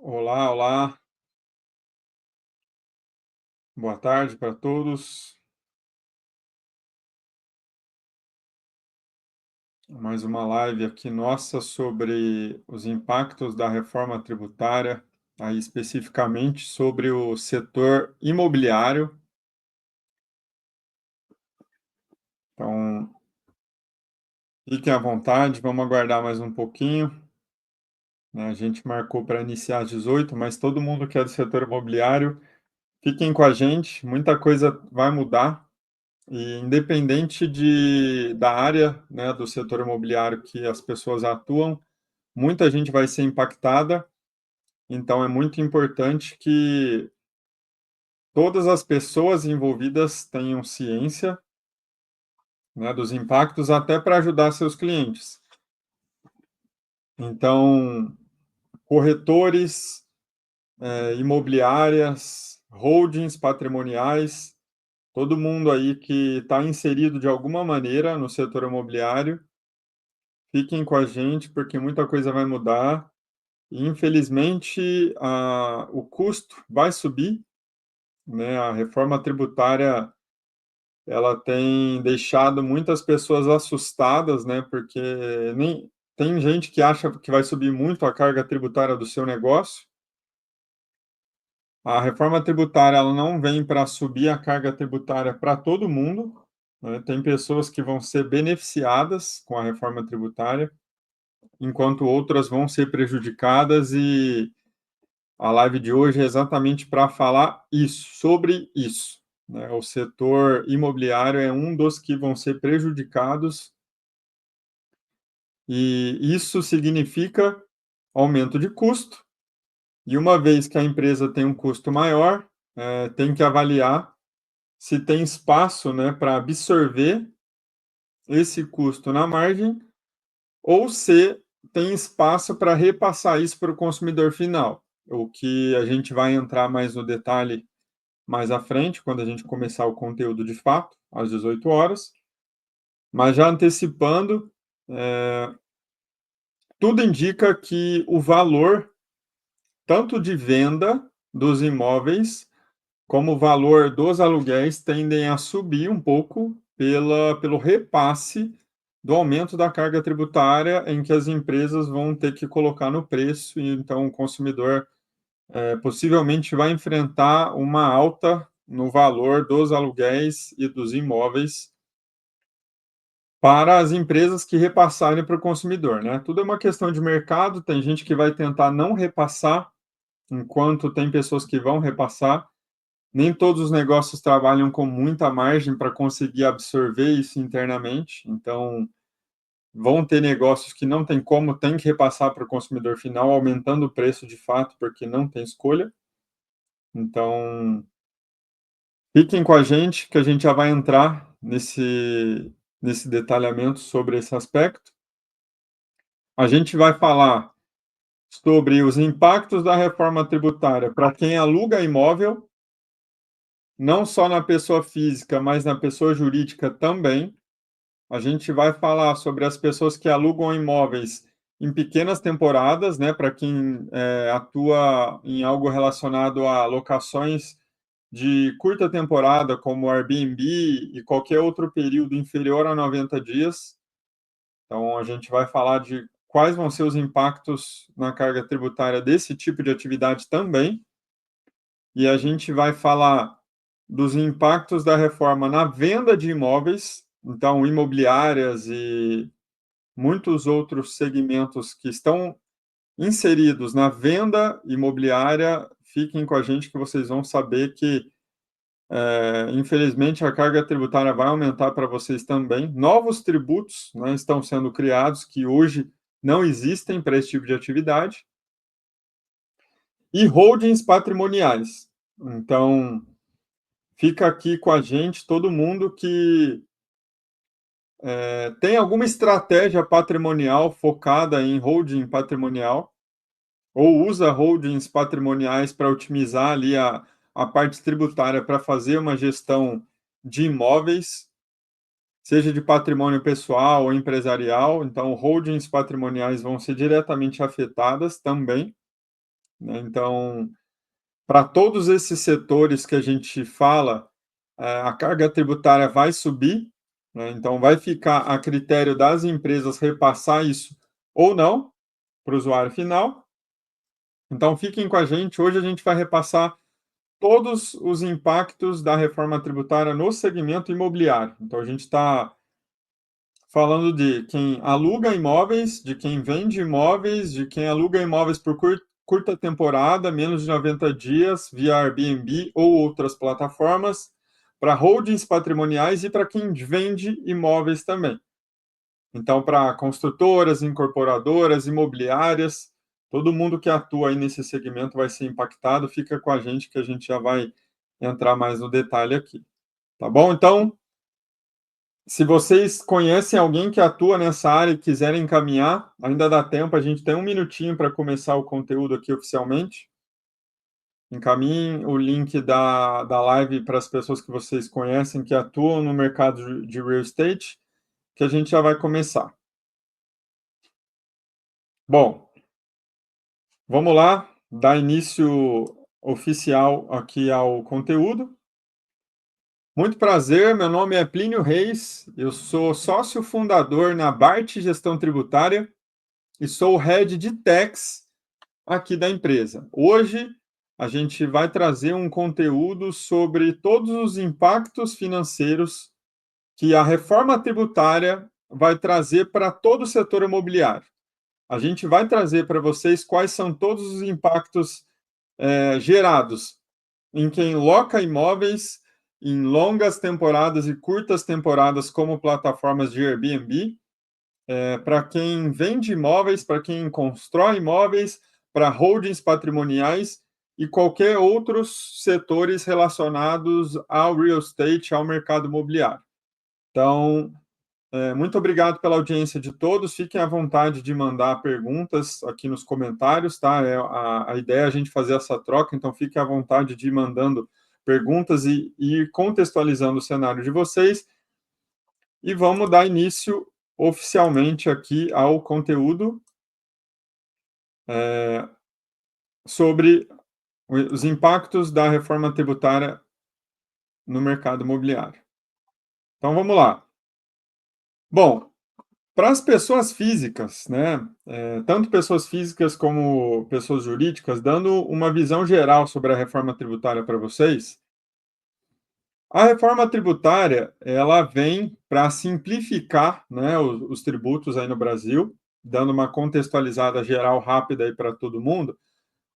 Olá, olá, boa tarde para todos. Mais uma live aqui nossa sobre os impactos da reforma tributária, aí especificamente sobre o setor imobiliário. Então, fiquem à vontade, vamos aguardar mais um pouquinho, né? A gente marcou para iniciar às 18, mas todo mundo que é do setor imobiliário, fiquem com a gente, muita coisa vai mudar. E independente da área, né, do setor imobiliário que as pessoas atuam, muita gente vai ser impactada, então é muito importante que todas as pessoas envolvidas tenham ciência, né, dos impactos, até para ajudar seus clientes. Então, corretores, imobiliárias, holdings patrimoniais, todo mundo aí que está inserido de alguma maneira no setor imobiliário, fiquem com a gente, porque muita coisa vai mudar. E, infelizmente, o custo vai subir, né? A reforma tributária ela tem deixado muitas pessoas assustadas, né? Porque nem tem gente que acha que vai subir muito a carga tributária do seu negócio. A reforma tributária ela não vem para subir a carga tributária para todo mundo, né? Tem pessoas que vão ser beneficiadas com a reforma tributária, enquanto outras vão ser prejudicadas e a live de hoje é exatamente para falar sobre isso, né? O setor imobiliário é um dos que vão ser prejudicados e isso significa aumento de custo. E uma vez que a empresa tem um custo maior, tem que avaliar se tem espaço, né, para absorver esse custo na margem ou se tem espaço para repassar isso para o consumidor final. O que a gente vai entrar mais no detalhe mais à frente, quando a gente começar o conteúdo de fato, às 18 horas. Mas já antecipando, é, tudo indica que o valor, tanto de venda dos imóveis, como o valor dos aluguéis, tendem a subir um pouco pelo repasse do aumento da carga tributária em que as empresas vão ter que colocar no preço, e então o consumidor possivelmente vai enfrentar uma alta no valor dos aluguéis e dos imóveis para as empresas que repassarem para o consumidor, né? Tudo é uma questão de mercado, tem gente que vai tentar não repassar, enquanto tem pessoas que vão repassar. Nem todos os negócios trabalham com muita margem para conseguir absorver isso internamente, então vão ter negócios que não tem como, tem que repassar para o consumidor final, aumentando o preço de fato, porque não tem escolha. Então, fiquem com a gente, que a gente já vai entrar nesse detalhamento sobre esse aspecto. A gente vai falar sobre os impactos da reforma tributária para quem aluga imóvel, não só na pessoa física, mas na pessoa jurídica também. A gente vai falar sobre as pessoas que alugam imóveis em pequenas temporadas, né, para quem atua em algo relacionado a locações de curta temporada, como Airbnb e qualquer outro período inferior a 90 dias. Então, a gente vai falar de quais vão ser os impactos na carga tributária desse tipo de atividade também. E a gente vai falar dos impactos da reforma na venda de imóveis, então, imobiliárias e muitos outros segmentos que estão inseridos na venda imobiliária. Fiquem com a gente que vocês vão saber que infelizmente, a carga tributária vai aumentar para vocês também. Novos tributos, né, estão sendo criados que hoje não existem para esse tipo de atividade. E holdings patrimoniais. Então, fica aqui com a gente todo mundo que tem alguma estratégia patrimonial focada em holding patrimonial ou usa holdings patrimoniais para otimizar ali a parte tributária para fazer uma gestão de imóveis, seja de patrimônio pessoal ou empresarial. Então, holdings patrimoniais vão ser diretamente afetadas também. né? Então, para todos esses setores que a gente fala, a carga tributária vai subir, né? Então, vai ficar a critério das empresas repassar isso ou não para o usuário final. Então, fiquem com a gente. Hoje a gente vai repassar todos os impactos da reforma tributária no segmento imobiliário. Então, a gente está falando de quem aluga imóveis, de quem vende imóveis, de quem aluga imóveis por curta temporada, menos de 90 dias, via Airbnb ou outras plataformas, para holdings patrimoniais e para quem vende imóveis também. Então, para construtoras, incorporadoras, imobiliárias, todo mundo que atua aí nesse segmento vai ser impactado. Fica com a gente que a gente já vai entrar mais no detalhe aqui. Tá bom? Então, se vocês conhecem alguém que atua nessa área e quiserem encaminhar, ainda dá tempo, a gente tem um minutinho para começar o conteúdo aqui oficialmente. Encaminhem o link da live para as pessoas que vocês conhecem que atuam no mercado de real estate, que a gente já vai começar. Bom, vamos lá, dar início oficial aqui ao conteúdo. Muito prazer, meu nome é Plínio Reis, eu sou sócio fundador na Bart Gestão Tributária e sou o head de tax aqui da empresa. Hoje a gente vai trazer um conteúdo sobre todos os impactos financeiros que a reforma tributária vai trazer para todo o setor imobiliário. A gente vai trazer para vocês quais são todos os impactos gerados em quem loca imóveis em longas temporadas e curtas temporadas, como plataformas de Airbnb, para quem vende imóveis, para quem constrói imóveis, para holdings patrimoniais e qualquer outros setores relacionados ao real estate, ao mercado imobiliário. Então, muito obrigado pela audiência de todos. Fiquem à vontade de mandar perguntas aqui nos comentários, tá? A ideia é a gente fazer essa troca, então fiquem à vontade de ir mandando perguntas e ir contextualizando o cenário de vocês. E vamos dar início oficialmente aqui ao conteúdo sobre os impactos da reforma tributária no mercado imobiliário. Então vamos lá. Bom, para as pessoas físicas, né, tanto pessoas físicas como pessoas jurídicas, dando uma visão geral sobre a reforma tributária para vocês, a reforma tributária ela vem para simplificar, né, os tributos aí no Brasil, dando uma contextualizada geral rápida aí para todo mundo.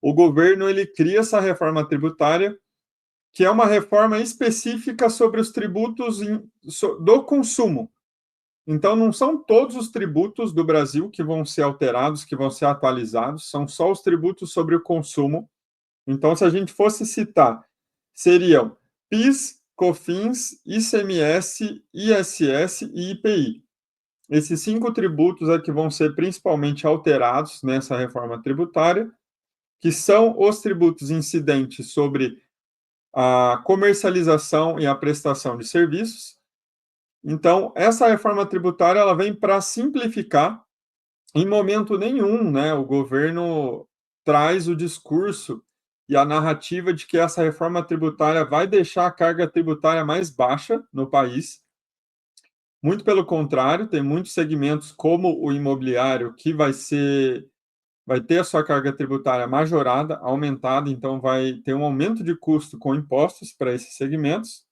O governo ele cria essa reforma tributária, que é uma reforma específica sobre os tributos do consumo. Então, não são todos os tributos do Brasil que vão ser alterados, que vão ser atualizados, são só os tributos sobre o consumo. Então, se a gente fosse citar, seriam PIS, COFINS, ICMS, ISS e IPI. Esses 5 tributos é que vão ser principalmente alterados nessa reforma tributária, que são os tributos incidentes sobre a comercialização e a prestação de serviços. Então, essa reforma tributária ela vem para simplificar. Em momento nenhum, né, o governo traz o discurso e a narrativa de que essa reforma tributária vai deixar a carga tributária mais baixa no país. Muito pelo contrário, tem muitos segmentos como o imobiliário que vai ter a sua carga tributária majorada, aumentada, então vai ter um aumento de custo com impostos para esses segmentos.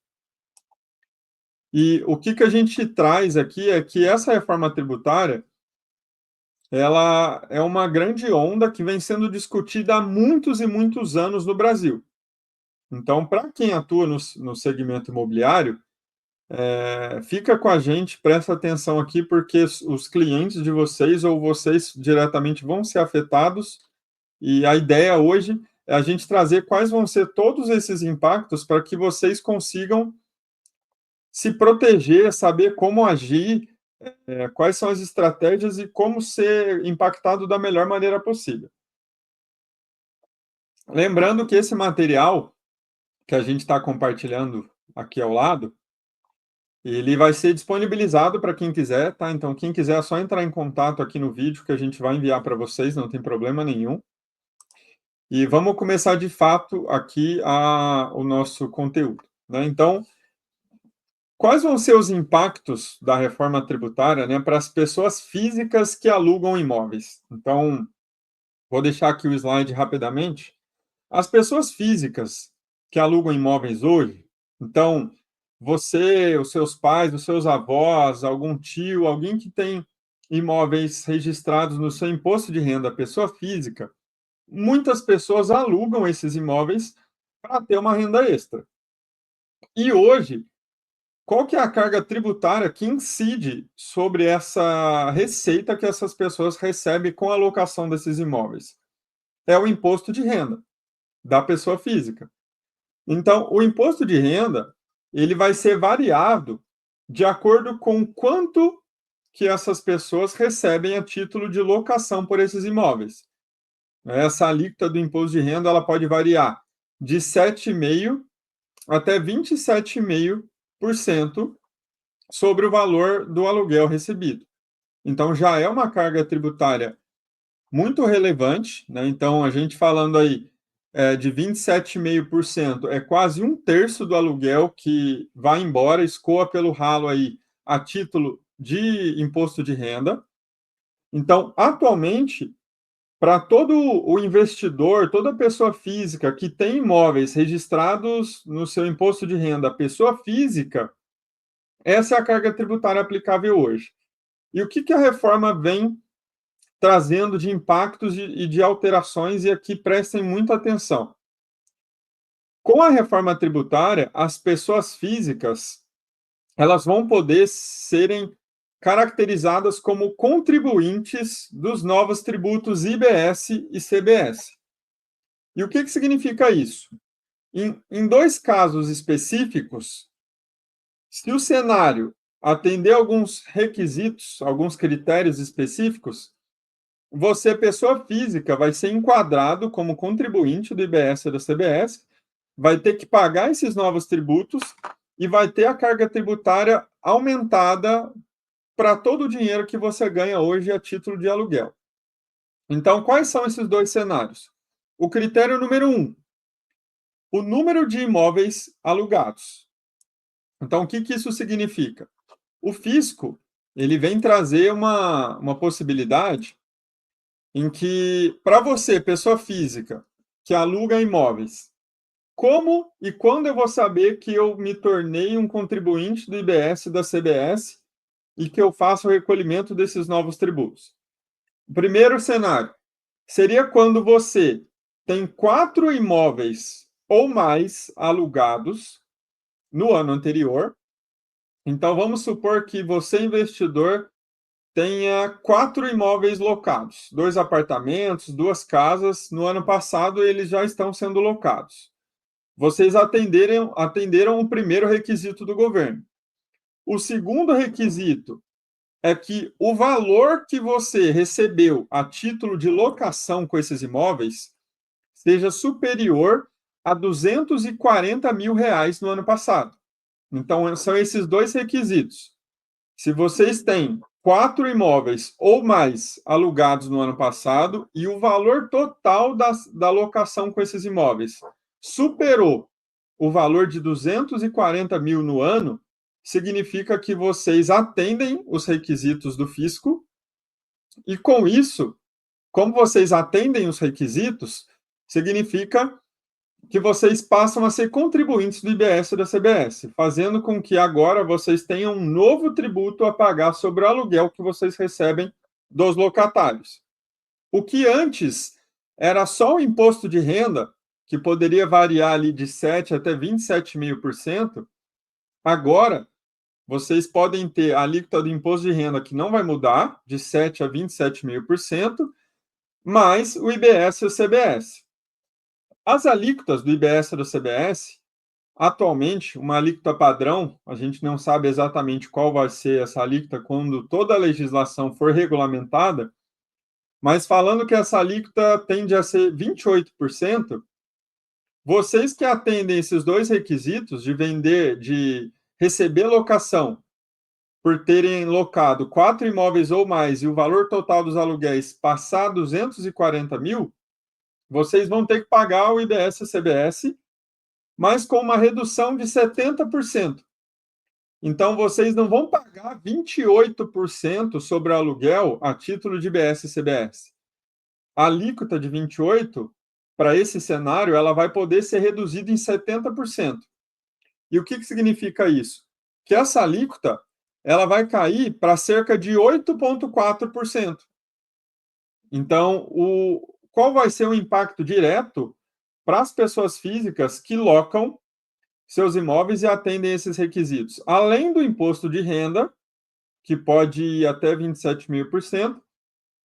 E o que a gente traz aqui é que essa reforma tributária ela é uma grande onda que vem sendo discutida há muitos e muitos anos no Brasil. Então, para quem atua no segmento imobiliário, fica com a gente, presta atenção aqui, porque os clientes de vocês ou vocês diretamente vão ser afetados, e a ideia hoje é a gente trazer quais vão ser todos esses impactos para que vocês consigam se proteger, saber como agir, quais são as estratégias e como ser impactado da melhor maneira possível. Lembrando que esse material que a gente está compartilhando aqui ao lado, ele vai ser disponibilizado para quem quiser, tá? Então, quem quiser é só entrar em contato aqui no vídeo que a gente vai enviar para vocês, não tem problema nenhum. E vamos começar de fato aqui o nosso conteúdo, né? Então, quais vão ser os impactos da reforma tributária, né, para as pessoas físicas que alugam imóveis? Então, vou deixar aqui o slide rapidamente. As pessoas físicas que alugam imóveis hoje, então, você, os seus pais, os seus avós, algum tio, alguém que tem imóveis registrados no seu imposto de renda, pessoa física, muitas pessoas alugam esses imóveis para ter uma renda extra. E hoje, qual que é a carga tributária que incide sobre essa receita que essas pessoas recebem com a locação desses imóveis? É o imposto de renda da pessoa física. Então, o imposto de renda, ele vai ser variado de acordo com quanto que essas pessoas recebem a título de locação por esses imóveis. Essa alíquota do imposto de renda, ela pode variar de 7,5% até 27,5% sobre o valor do aluguel recebido. Então, já é uma carga tributária muito relevante, né? Então, a gente falando aí de 27,5%, é quase um terço do aluguel que vai embora, escoa pelo ralo aí a título de imposto de renda. Então, atualmente, para todo o investidor, toda pessoa física que tem imóveis registrados no seu imposto de renda, pessoa física, essa é a carga tributária aplicável hoje. E o que, que a reforma vem trazendo de impactos e de alterações, e aqui prestem muita atenção. Com a reforma tributária, as pessoas físicas, elas vão poder serem caracterizadas como contribuintes dos novos tributos IBS e CBS. E o que, que significa isso? Em dois casos específicos, se o cenário atender alguns requisitos, alguns critérios específicos, você, pessoa física, vai ser enquadrado como contribuinte do IBS e da CBS, vai ter que pagar esses novos tributos e vai ter a carga tributária aumentada para todo o dinheiro que você ganha hoje a título de aluguel. Então, quais são esses dois cenários? O critério número 1, o número de imóveis alugados. Então, o que, que isso significa? O fisco, ele vem trazer uma possibilidade em que, para você, pessoa física, que aluga imóveis, como e quando eu vou saber que eu me tornei um contribuinte do IBS e da CBS e que eu faço o recolhimento desses novos tributos? O primeiro cenário seria quando você tem 4 imóveis ou mais alugados no ano anterior. Então, vamos supor que você, investidor, tenha 4 imóveis locados, 2 apartamentos, 2 casas. No ano passado, eles já estão sendo locados. Vocês atenderam o primeiro requisito do governo. O segundo requisito é que o valor que você recebeu a título de locação com esses imóveis seja superior a R$ 240 mil no ano passado. Então, são esses dois requisitos. Se vocês têm 4 imóveis ou mais alugados no ano passado e o valor total da locação com esses imóveis superou o valor de 240 mil no ano, significa que vocês atendem os requisitos do fisco e, com isso, como vocês atendem os requisitos, significa que vocês passam a ser contribuintes do IBS e da CBS, fazendo com que agora vocês tenham um novo tributo a pagar sobre o aluguel que vocês recebem dos locatários. O que antes era só o imposto de renda, que poderia variar ali de 7 até 27,5%, agora vocês podem ter a alíquota do imposto de renda que não vai mudar, de 7 a 27,5%, mais o IBS e o CBS. As alíquotas do IBS e do CBS, atualmente, uma alíquota padrão, a gente não sabe exatamente qual vai ser essa alíquota quando toda a legislação for regulamentada, mas falando que essa alíquota tende a ser 28%, vocês que atendem esses dois requisitos de receber locação por terem locado 4 imóveis ou mais e o valor total dos aluguéis passar 240 mil, vocês vão ter que pagar o IBS-CBS, mas com uma redução de 70%. Então, vocês não vão pagar 28% sobre o aluguel a título de IBS-CBS. A alíquota de 28%, para esse cenário, ela vai poder ser reduzida em 70%. E o que significa isso? Que essa alíquota ela vai cair para cerca de 8,4%. Então, qual vai ser o impacto direto para as pessoas físicas que locam seus imóveis e atendem esses requisitos? Além do imposto de renda, que pode ir até 27.000%,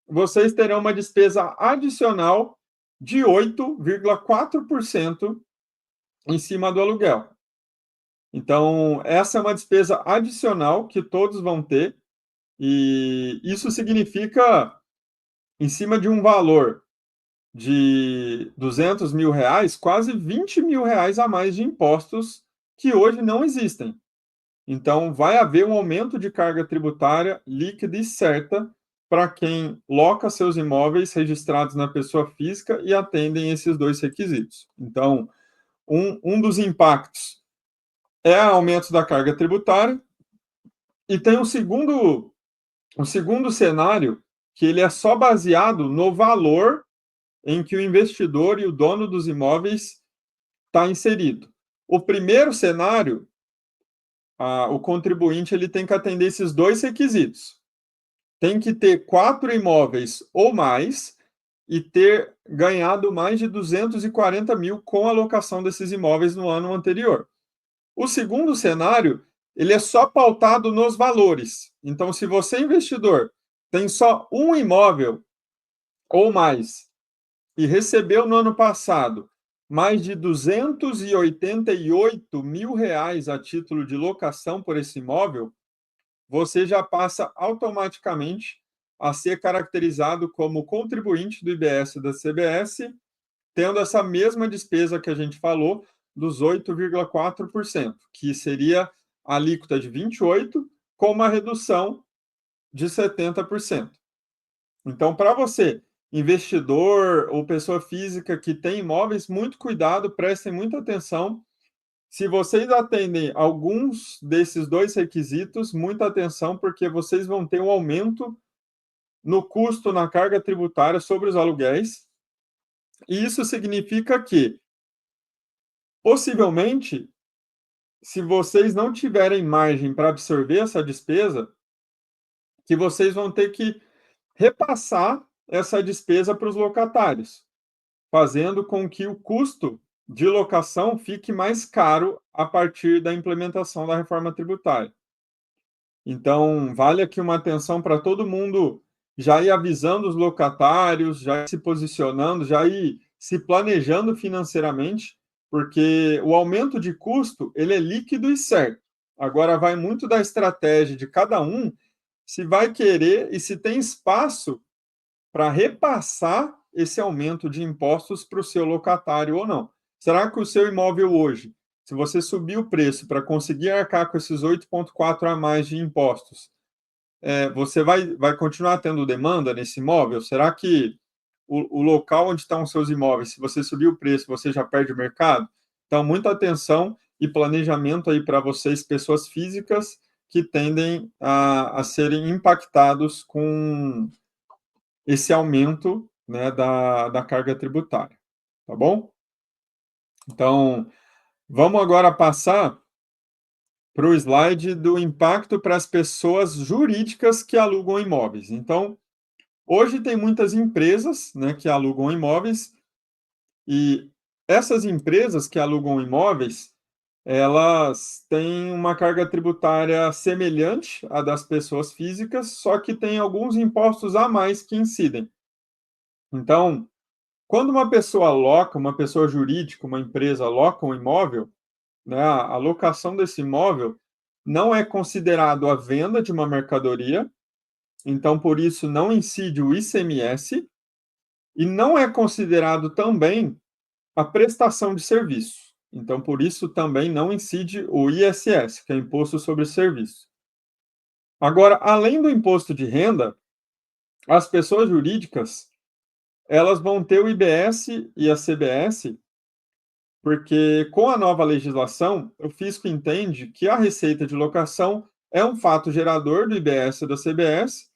vocês terão uma despesa adicional de 8,4% em cima do aluguel. Então, essa é uma despesa adicional que todos vão ter, e isso significa, em cima de um valor de R$ 200.000, quase R$ 20.000 a mais de impostos que hoje não existem. Então, vai haver um aumento de carga tributária líquida e certa para quem loca seus imóveis registrados na pessoa física e atendem esses dois requisitos. Então, um dos impactos é o aumento da carga tributária, e tem um segundo cenário, que ele é só baseado no valor em que o investidor e o dono dos imóveis está inserido. O primeiro cenário, o contribuinte ele tem que atender esses dois requisitos. Tem que ter 4 imóveis ou mais e ter ganhado mais de 240 mil com a locação desses imóveis no ano anterior. O segundo cenário, ele é só pautado nos valores. Então, se você, investidor, tem só um imóvel ou mais e recebeu no ano passado mais de 288 mil reais a título de locação por esse imóvel, você já passa automaticamente a ser caracterizado como contribuinte do IBS da CBS, tendo essa mesma despesa que a gente falou, dos 8,4%, que seria a alíquota de 28%, com uma redução de 70%. Então, para você, investidor ou pessoa física que tem imóveis, muito cuidado, prestem muita atenção. Se vocês atendem alguns desses dois requisitos, muita atenção, porque vocês vão ter um aumento no custo, na carga tributária sobre os aluguéis. E isso significa que, possivelmente, se vocês não tiverem margem para absorver essa despesa, que vocês vão ter que repassar essa despesa para os locatários, fazendo com que o custo de locação fique mais caro a partir da implementação da reforma tributária. Então, vale aqui uma atenção para todo mundo já ir avisando os locatários, já ir se posicionando, já ir se planejando financeiramente, porque o aumento de custo, ele é líquido e certo. Agora, vai muito da estratégia de cada um, se vai querer e se tem espaço para repassar esse aumento de impostos para o seu locatário ou não. Será que o seu imóvel hoje, se você subir o preço para conseguir arcar com esses 8,4 a mais de impostos, você vai continuar tendo demanda nesse imóvel? Será que o local onde estão os seus imóveis, se você subir o preço, você já perde o mercado? Então, muita atenção e planejamento aí para vocês, pessoas físicas, que tendem a serem impactados com esse aumento, né, da carga tributária, tá bom? Então, vamos agora passar para o slide do impacto para as pessoas jurídicas que alugam imóveis. Então, hoje tem muitas empresas, né, que alugam imóveis, e essas empresas que alugam imóveis, elas têm uma carga tributária semelhante à das pessoas físicas, só que tem alguns impostos a mais que incidem. Então, quando uma pessoa loca, uma pessoa jurídica, uma empresa loca um imóvel, né, a locação desse imóvel não é considerado a venda de uma mercadoria, então por isso não incide o ICMS, e não é considerado também a prestação de serviço. Então por isso também não incide o ISS, que é Imposto sobre Serviço. Agora, além do imposto de renda, as pessoas jurídicas elas vão ter o IBS e a CBS, porque com a nova legislação, o fisco entende que a receita de locação é um fato gerador do IBS e da CBS,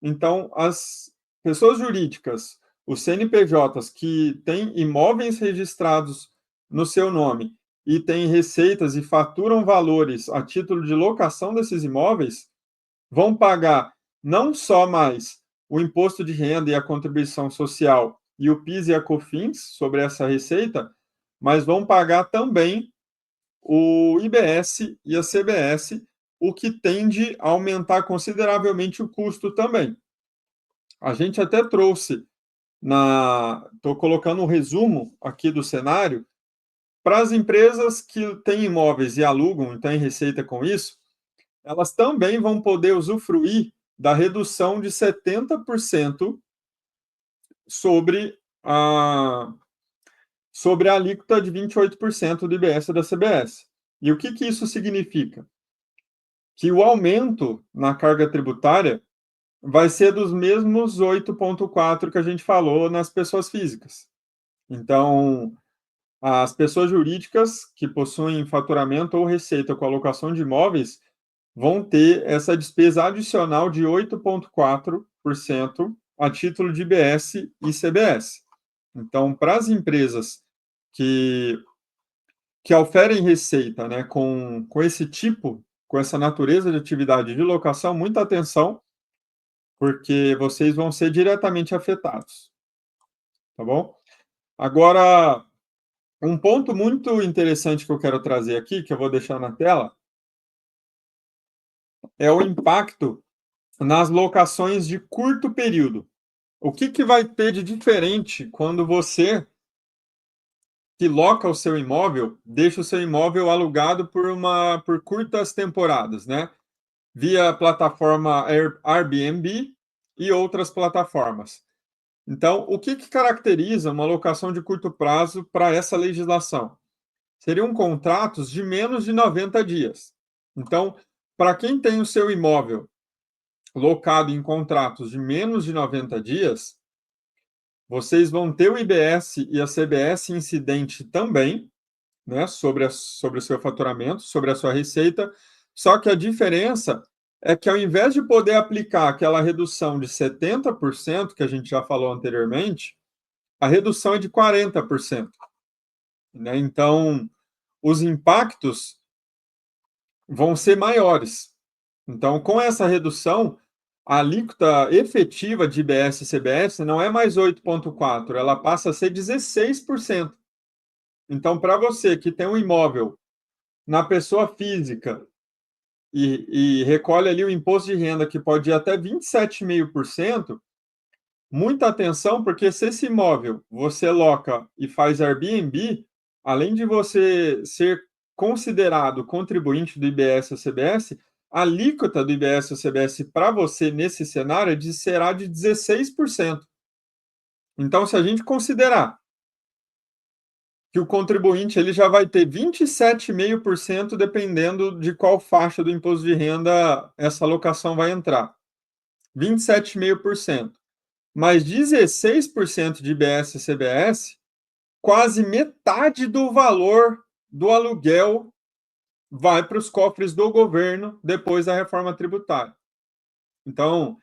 então as pessoas jurídicas, os CNPJs que têm imóveis registrados no seu nome e têm receitas e faturam valores a título de locação desses imóveis, vão pagar não só mais o imposto de renda e a contribuição social e o PIS e a COFINS sobre essa receita, mas vão pagar também o IBS e a CBS, o que tende a aumentar consideravelmente o custo também. A gente até trouxe estou colocando um resumo aqui do cenário para as empresas que têm imóveis e alugam e têm receita com isso, elas também vão poder usufruir da redução de 70% sobre a alíquota de 28% do IBS da CBS. E o que isso significa? Que o aumento na carga tributária vai ser dos mesmos 8,4% que a gente falou nas pessoas físicas. Então, as pessoas jurídicas que possuem faturamento ou receita com alocação de imóveis vão ter essa despesa adicional de 8,4% a título de IBS e CBS. Então, para as empresas que oferem receita, né, com esse tipo, com essa natureza de atividade de locação, muita atenção, porque vocês vão ser diretamente afetados, tá bom? Agora, um ponto muito interessante que eu quero trazer aqui, que eu vou deixar na tela, é o impacto nas locações de curto período. O que vai ter de diferente quando você que loca o seu imóvel, deixa o seu imóvel alugado por curtas temporadas, né? Via plataforma Airbnb e outras plataformas. Então, o que caracteriza uma locação de curto prazo para essa legislação? Seriam contratos de menos de 90 dias. Então, para quem tem o seu imóvel locado em contratos de menos de 90 dias, vocês vão ter o IBS e a CBS incidente também, né, sobre o seu faturamento, sobre a sua receita, só que a diferença é que ao invés de poder aplicar aquela redução de 70%, que a gente já falou anteriormente, a redução é de 40%. Né? Então, os impactos vão ser maiores. Então, com essa redução, a alíquota efetiva de IBS e CBS não é mais 8,4%, ela passa a ser 16%. Então, para você que tem um imóvel na pessoa física e recolhe ali o imposto de renda, que pode ir até 27,5%, muita atenção, porque se esse imóvel você loca e faz Airbnb, além de você ser considerado contribuinte do IBS ou CBS, a alíquota do IBS ou CBS para você nesse cenário será de 16%. Então, se a gente considerar que o contribuinte ele já vai ter 27,5% dependendo de qual faixa do imposto de renda essa alocação vai entrar. 27,5%. Mais 16% de IBS e CBS, quase metade do valor do aluguel vai para os cofres do governo depois da reforma tributária. Então,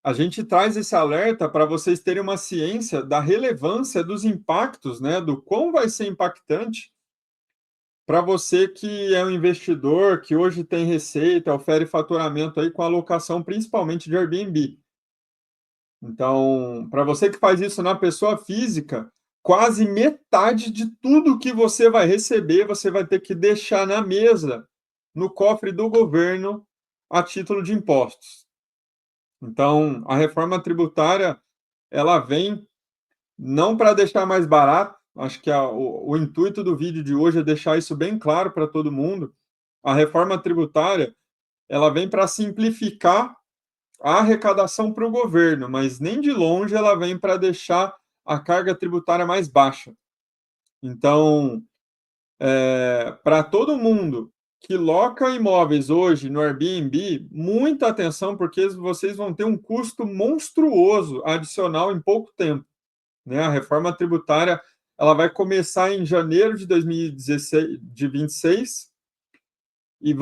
a gente traz esse alerta para vocês terem uma ciência da relevância dos impactos, né, do quão vai ser impactante para você que é um investidor, que hoje tem receita, ofere faturamento aí com alocação principalmente de Airbnb. Então, para você que faz isso na pessoa física, quase metade de tudo que você vai receber, você vai ter que deixar na mesa, no cofre do governo, a título de impostos. Então, a reforma tributária, ela vem não para deixar mais barato, acho que o intuito do vídeo de hoje é deixar isso bem claro para todo mundo. A reforma tributária, ela vem para simplificar a arrecadação para o governo, mas nem de longe ela vem para deixar a carga tributária mais baixa. Então, para todo mundo que loca imóveis hoje no Airbnb, muita atenção, porque vocês vão ter um custo monstruoso adicional em pouco tempo. né? A reforma tributária ela vai começar em janeiro de 2016, de 26, e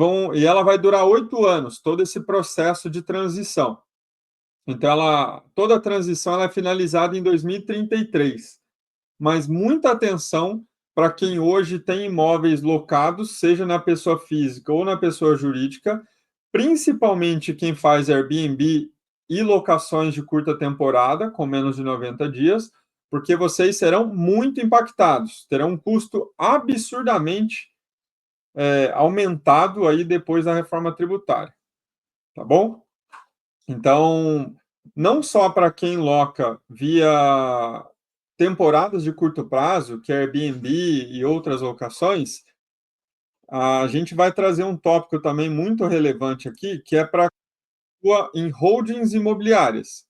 ela vai durar 8 anos, todo esse processo de transição. Então, toda a transição ela é finalizada em 2033. Mas muita atenção para quem hoje tem imóveis locados, seja na pessoa física ou na pessoa jurídica, principalmente quem faz Airbnb e locações de curta temporada, com menos de 90 dias, porque vocês serão muito impactados, terão um custo absurdamente aumentado aí depois da reforma tributária, tá bom? Então, não só para quem loca via temporadas de curto prazo, que é Airbnb e outras locações, a gente vai trazer um tópico também muito relevante aqui, que é para em holdings imobiliárias.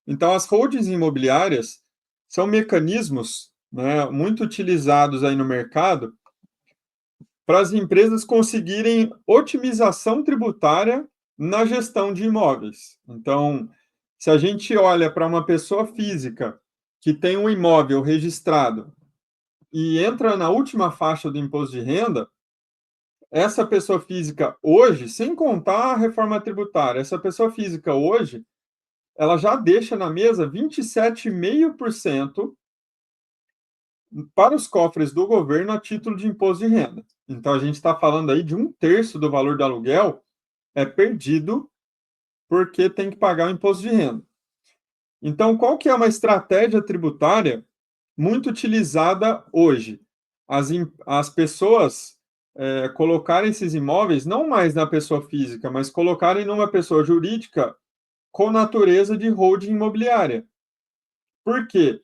Então, as holdings imobiliárias são mecanismos, né, muito utilizados aí no mercado para as empresas conseguirem otimização tributária na gestão de imóveis. Então, se a gente olha para uma pessoa física que tem um imóvel registrado e entra na última faixa do imposto de renda, essa pessoa física hoje, sem contar a reforma tributária, essa pessoa física hoje, ela já deixa na mesa 27,5% para os cofres do governo a título de imposto de renda. Então, a gente está falando aí de 1/3 do valor do aluguel é perdido porque tem que pagar o imposto de renda. Então, qual que é uma estratégia tributária muito utilizada hoje? As pessoas colocarem esses imóveis não mais na pessoa física, mas colocarem numa pessoa jurídica com natureza de holding imobiliária. Por quê?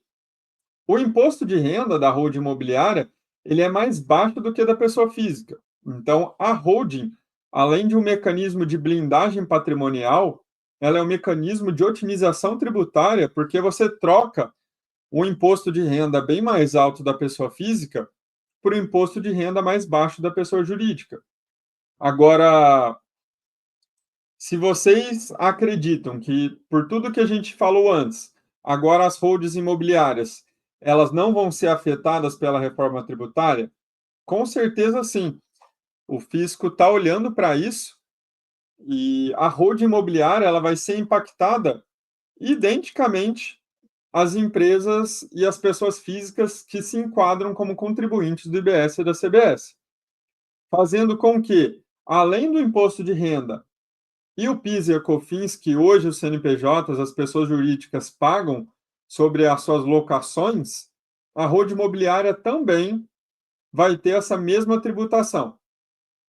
O imposto de renda da holding imobiliária ele é mais baixo do que da pessoa física. Então, a holding, além de um mecanismo de blindagem patrimonial, ela é um mecanismo de otimização tributária, porque você troca o imposto de renda bem mais alto da pessoa física por um imposto de renda mais baixo da pessoa jurídica. Agora, se vocês acreditam que, por tudo que a gente falou antes, agora as holdings imobiliárias, elas não vão ser afetadas pela reforma tributária? Com certeza sim. O fisco está olhando para isso e a holding imobiliária ela vai ser impactada identicamente às empresas e às pessoas físicas que se enquadram como contribuintes do IBS e da CBS, fazendo com que, além do imposto de renda e o PIS e a COFINS, que hoje os CNPJs, as pessoas jurídicas, pagam sobre as suas locações, a holding imobiliária também vai ter essa mesma tributação.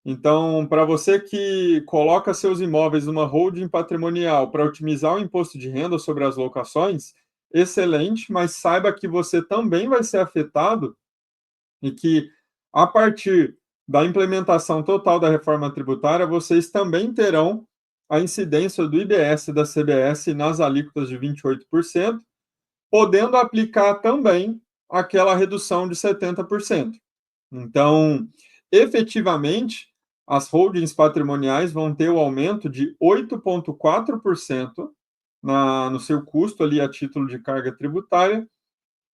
Então, para você que coloca seus imóveis numa holding patrimonial para otimizar o imposto de renda sobre as locações, excelente, mas saiba que você também vai ser afetado e que, a partir da implementação total da reforma tributária, vocês também terão a incidência do IBS e da CBS nas alíquotas de 28%, podendo aplicar também aquela redução de 70%. Então, efetivamente, as holdings patrimoniais vão ter o aumento de 8,4% no seu custo ali a título de carga tributária,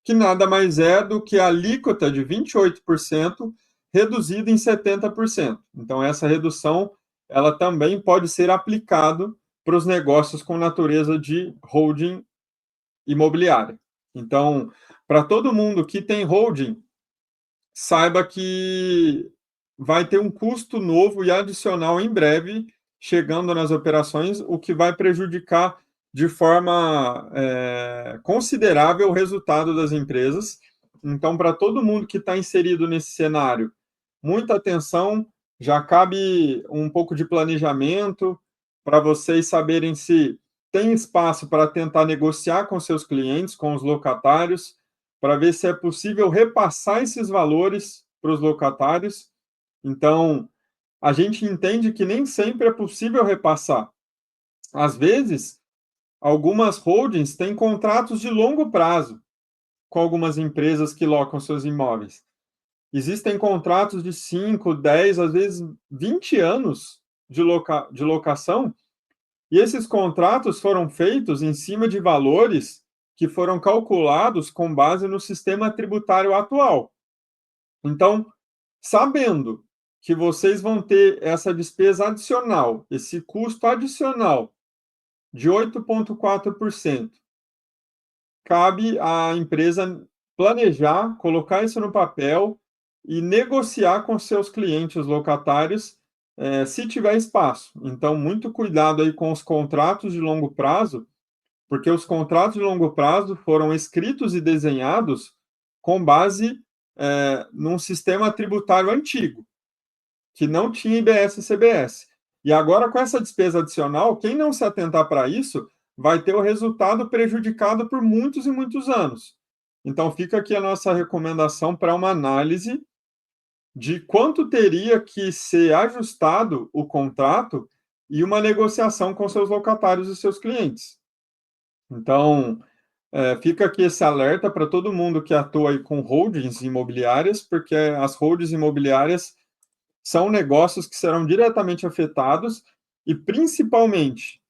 que nada mais é do que a alíquota de 28% reduzida em 70%. Então, essa redução ela também pode ser aplicada para os negócios com natureza de holding imobiliária. Então, para todo mundo que tem holding, saiba que vai ter um custo novo e adicional em breve chegando nas operações, o que vai prejudicar de forma considerável o resultado das empresas. Então, para todo mundo que está inserido nesse cenário, muita atenção, já cabe um pouco de planejamento para vocês saberem se tem espaço para tentar negociar com seus clientes, com os locatários, para ver se é possível repassar esses valores para os locatários. Então, a gente entende que nem sempre é possível repassar. Às vezes, algumas holdings têm contratos de longo prazo com algumas empresas que locam seus imóveis. Existem contratos de 5, 10, às vezes 20 anos de locação, e esses contratos foram feitos em cima de valores que foram calculados com base no sistema tributário atual. Então, sabendo que vocês vão ter essa despesa adicional, esse custo adicional de 8,4%, cabe à empresa planejar, colocar isso no papel e negociar com seus clientes locatários, se tiver espaço. Então, muito cuidado aí com os contratos de longo prazo, porque os contratos de longo prazo foram escritos e desenhados com base num sistema tributário antigo, que não tinha IBS e CBS. E agora, com essa despesa adicional, quem não se atentar para isso vai ter o resultado prejudicado por muitos e muitos anos. Então, fica aqui a nossa recomendação para uma análise de quanto teria que ser ajustado o contrato e uma negociação com seus locatários e seus clientes. Então, fica aqui esse alerta para todo mundo que atua aí com holdings imobiliárias, porque as holdings imobiliárias são negócios que serão diretamente afetados e principalmente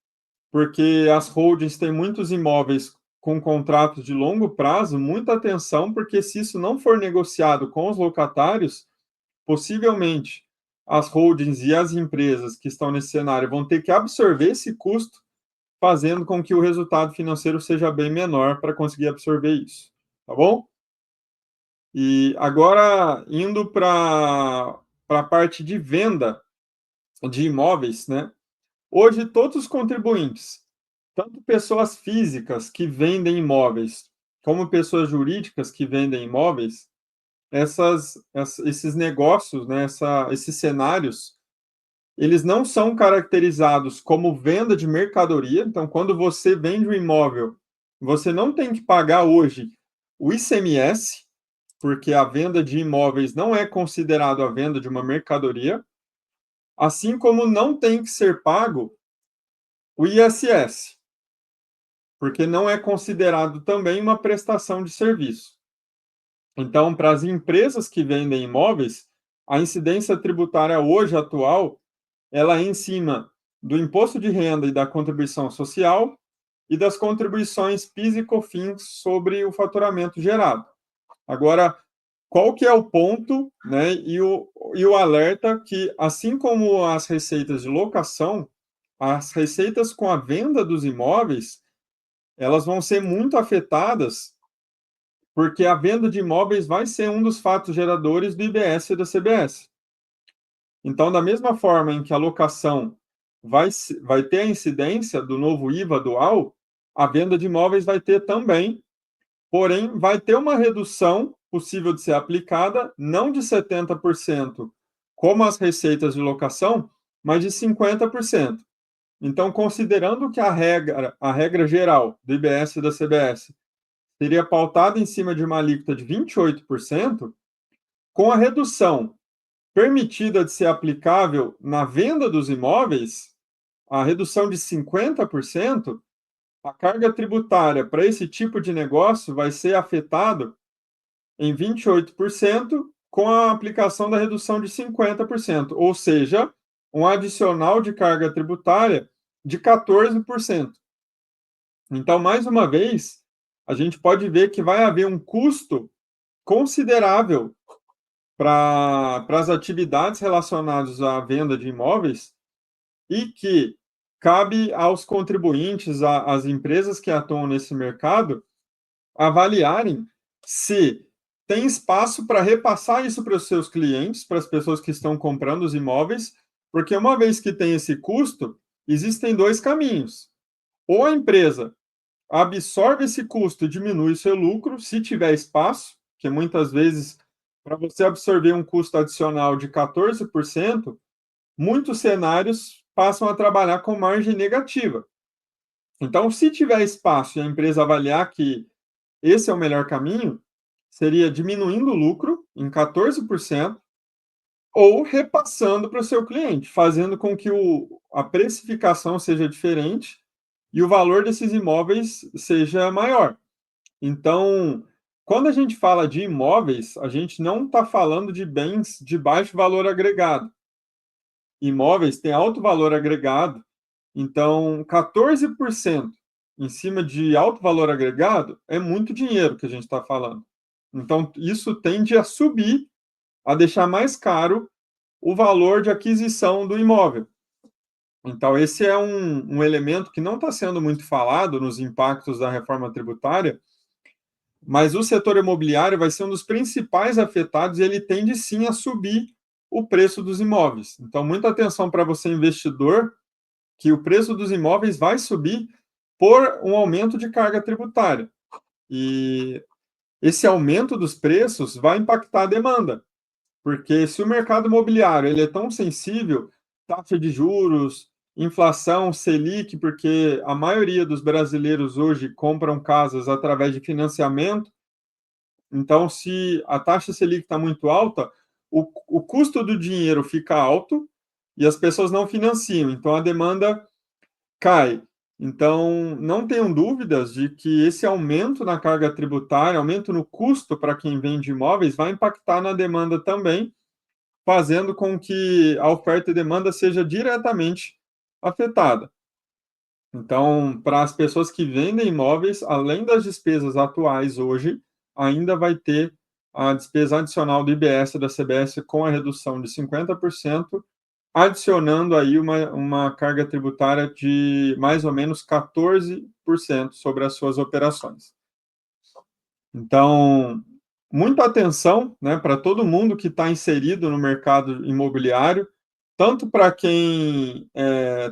porque as holdings têm muitos imóveis com contratos de longo prazo, muita atenção, porque se isso não for negociado com os locatários, possivelmente as holdings e as empresas que estão nesse cenário vão ter que absorver esse custo, fazendo com que o resultado financeiro seja bem menor para conseguir absorver isso, tá bom? E agora, indo para a parte de venda de imóveis, né? Hoje, todos os contribuintes, tanto pessoas físicas que vendem imóveis, como pessoas jurídicas que vendem imóveis, esses negócios, né, esses cenários, eles não são caracterizados como venda de mercadoria. Então, quando você vende um imóvel, você não tem que pagar hoje o ICMS, porque a venda de imóveis não é considerado a venda de uma mercadoria, assim como não tem que ser pago o ISS, porque não é considerado também uma prestação de serviço. Então, para as empresas que vendem imóveis, a incidência tributária hoje atual, ela é em cima do imposto de renda e da contribuição social e das contribuições PIS e COFINS sobre o faturamento gerado. Agora, qual que é o ponto, né, e o alerta que, assim como as receitas de locação, as receitas com a venda dos imóveis, elas vão ser muito afetadas, porque a venda de imóveis vai ser um dos fatos geradores do IBS e da CBS. Então, da mesma forma em que a locação vai ter a incidência do novo IVA dual, a venda de imóveis vai ter também, porém, vai ter uma redução possível de ser aplicada, não de 70%, como as receitas de locação, mas de 50%. Então, considerando que a regra geral do IBS e da CBS seria pautada em cima de uma alíquota de 28%, com a redução permitida de ser aplicável na venda dos imóveis, a redução de 50%, a carga tributária para esse tipo de negócio vai ser afetado em 28% com a aplicação da redução de 50%, ou seja, um adicional de carga tributária de 14%. Então, mais uma vez, a gente pode ver que vai haver um custo considerável para as atividades relacionadas à venda de imóveis e que cabe aos contribuintes, às empresas que atuam nesse mercado, avaliarem se tem espaço para repassar isso para os seus clientes, para as pessoas que estão comprando os imóveis, porque uma vez que tem esse custo, existem dois caminhos. Ou a empresa absorve esse custo e diminui seu lucro, se tiver espaço, que muitas vezes, para você absorver um custo adicional de 14%, muitos cenários passam a trabalhar com margem negativa. Então, se tiver espaço e a empresa avaliar que esse é o melhor caminho, seria diminuindo o lucro em 14% ou repassando para o seu cliente, fazendo com que a precificação seja diferente e o valor desses imóveis seja maior. Então, quando a gente fala de imóveis, a gente não está falando de bens de baixo valor agregado. Imóveis têm alto valor agregado, então 14% em cima de alto valor agregado, é muito dinheiro que a gente está falando. Então, isso tende a subir, a deixar mais caro o valor de aquisição do imóvel. Então, esse é um elemento que não está sendo muito falado nos impactos da reforma tributária, mas o setor imobiliário vai ser um dos principais afetados e ele tende sim a subir o preço dos imóveis. Então, muita atenção para você, investidor, que o preço dos imóveis vai subir por um aumento de carga tributária. E esse aumento dos preços vai impactar a demanda, porque se o mercado imobiliário ele é tão sensível, taxa de juros, inflação, Selic, porque a maioria dos brasileiros hoje compram casas através de financiamento, então se a taxa Selic está muito alta, o custo do dinheiro fica alto e as pessoas não financiam, então a demanda cai. Então, não tenham dúvidas de que esse aumento na carga tributária, aumento no custo para quem vende imóveis, vai impactar na demanda também, fazendo com que a oferta e demanda seja diretamente afetada. Então, para as pessoas que vendem imóveis, além das despesas atuais hoje, ainda vai ter a despesa adicional do IBS da CBS com a redução de 50%, adicionando aí uma carga tributária de mais ou menos 14% sobre as suas operações. Então, muita atenção, né, para todo mundo que está inserido no mercado imobiliário, tanto para quem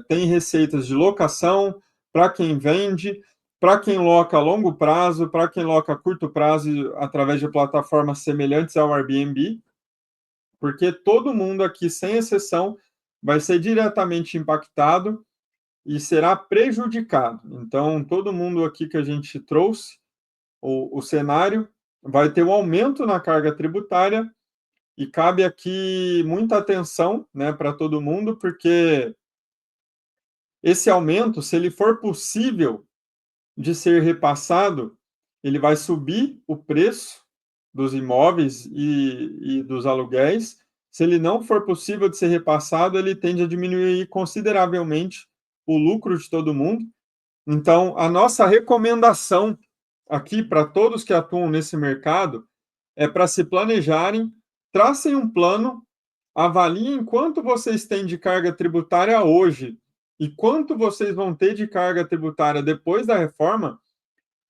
tem receitas de locação, para quem vende, para quem loca a longo prazo, para quem loca a curto prazo através de plataformas semelhantes ao Airbnb, porque todo mundo aqui, sem exceção, vai ser diretamente impactado e será prejudicado. Então, todo mundo aqui que a gente trouxe, o cenário vai ter um aumento na carga tributária e cabe aqui muita atenção, né, para todo mundo, porque esse aumento, se ele for possível de ser repassado, ele vai subir o preço dos imóveis e dos aluguéis. Se ele não for possível de ser repassado, ele tende a diminuir consideravelmente o lucro de todo mundo. Então, a nossa recomendação aqui para todos que atuam nesse mercado é para se planejarem, tracem um plano, avaliem quanto vocês têm de carga tributária hoje e quanto vocês vão ter de carga tributária depois da reforma,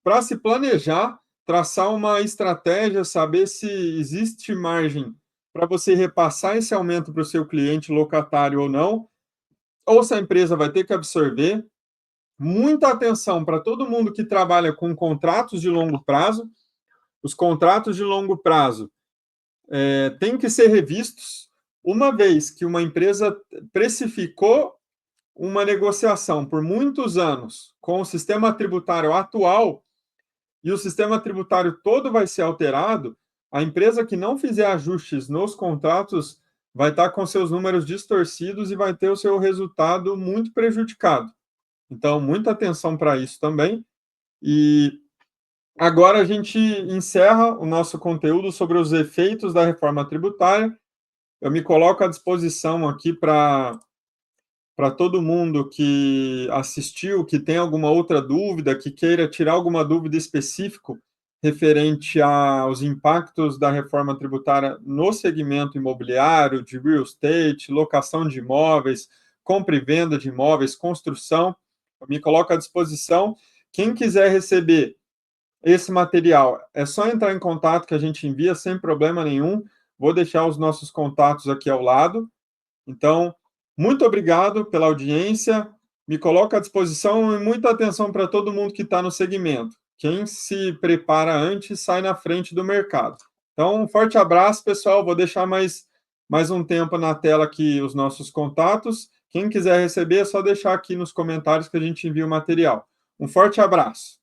para se planejar, traçar uma estratégia, saber se existe margem para você repassar esse aumento para o seu cliente locatário ou não, ou se a empresa vai ter que absorver. Muita atenção para todo mundo que trabalha com contratos de longo prazo. Os contratos de longo prazo têm que ser revistos uma vez que uma empresa precificou uma negociação por muitos anos com o sistema tributário atual e o sistema tributário todo vai ser alterado, a empresa que não fizer ajustes nos contratos vai estar com seus números distorcidos e vai ter o seu resultado muito prejudicado. Então, muita atenção para isso também. E agora a gente encerra o nosso conteúdo sobre os efeitos da reforma tributária. Eu me coloco à disposição aqui para todo mundo que assistiu, que tem alguma outra dúvida, que queira tirar alguma dúvida específica referente aos impactos da reforma tributária no segmento imobiliário, de real estate, locação de imóveis, compra e venda de imóveis, construção. Eu me coloco à disposição. Quem quiser receber esse material, é só entrar em contato que a gente envia sem problema nenhum. Vou deixar os nossos contatos aqui ao lado. Então, muito obrigado pela audiência. Me coloco à disposição e muita atenção para todo mundo que está no segmento. Quem se prepara antes sai na frente do mercado. Então, um forte abraço, pessoal. Vou deixar mais um tempo na tela aqui os nossos contatos. Quem quiser receber, é só deixar aqui nos comentários que a gente envia o material. Um forte abraço.